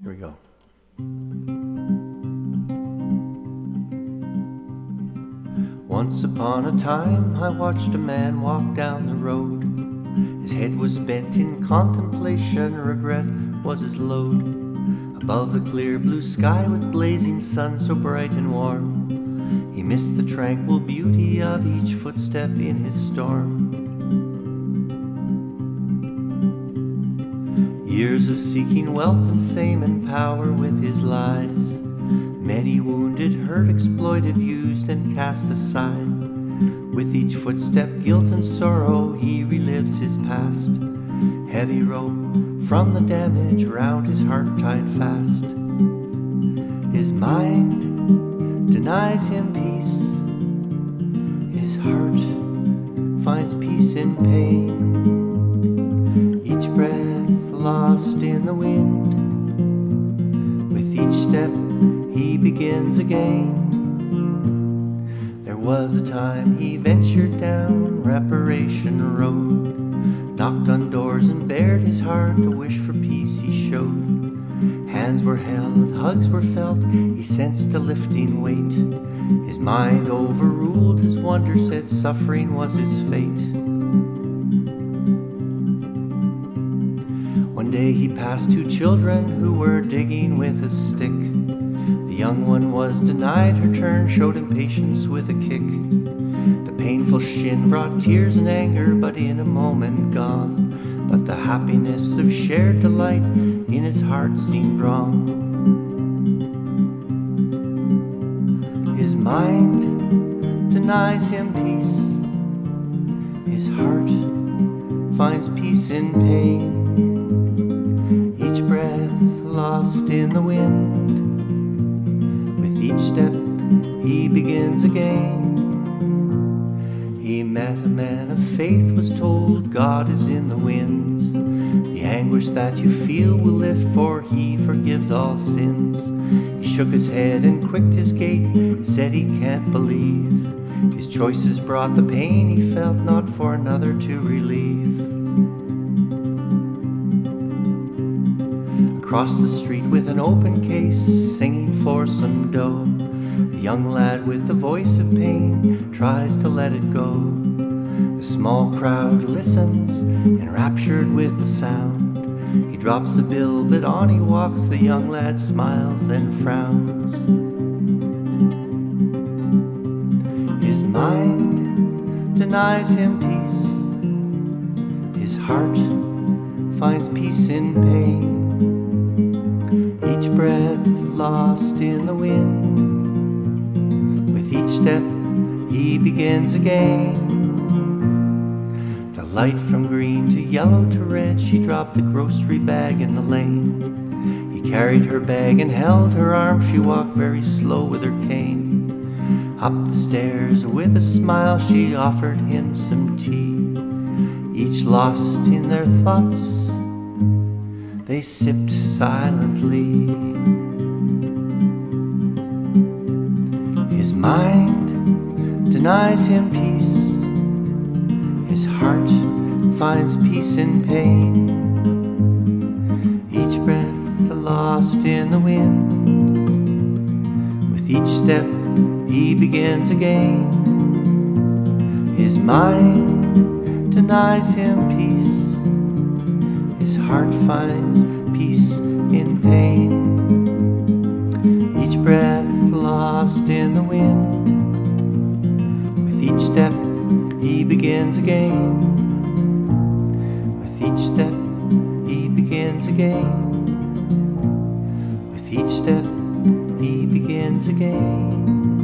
Here we go. Once upon a time, I watched a man walk down the road. His head was bent in contemplation, regret was his load. Above the clear blue sky with blazing sun so bright and warm, he missed the tranquil beauty of each footstep in his storm. Years of seeking wealth and fame and power with his lies, many wounded, hurt, exploited, used and cast aside. With each footstep, guilt and sorrow, he relives his past. Heavy rope from the damage round his heart tied fast. His mind denies him peace. His heart finds peace in pain. Each breath lost in the wind. With each step he begins again. There was a time he ventured down reparation road, knocked on doors and bared his heart. The wish for peace he showed. Hands were held, hugs were felt, he sensed a lifting weight. His mind overruled, his wonder said suffering was his fate. One day he passed two children who were digging with a stick. The young one was denied her turn, showed impatience with a kick. The painful shin brought tears and anger, but in a moment gone. But the happiness of shared delight in his heart seemed wrong. His mind denies him peace. His heart finds peace in pain. Each breath lost in the wind. With each step he begins again. He met a man of faith, was told God is in the winds. The anguish that you feel will lift, for he forgives all sins. He shook his head and quickened his gait, said he can't believe. His choices brought the pain he felt, not for another to relieve. Across the street with an open case, singing for some dough, a young lad with the voice of pain tries to let it go. The small crowd listens, enraptured with the sound. He drops the bill, but on he walks. The young lad smiles, then frowns. His mind denies him peace. His heart finds peace in pain. Each breath lost in the wind. With each step he begins again. The light from green to yellow to red, she dropped the grocery bag in the lane. He carried her bag and held her arm, she walked very slow with her cane. Up the stairs with a smile she offered him some tea. Each lost in their thoughts, they sipped silently. His mind denies him peace. His heart finds peace in pain. Each breath lost in the wind. With each step he begins again. His mind denies him peace. His heart finds peace in pain. Each breath lost in the wind. With each step he begins again. With each step he begins again. With each step he begins again.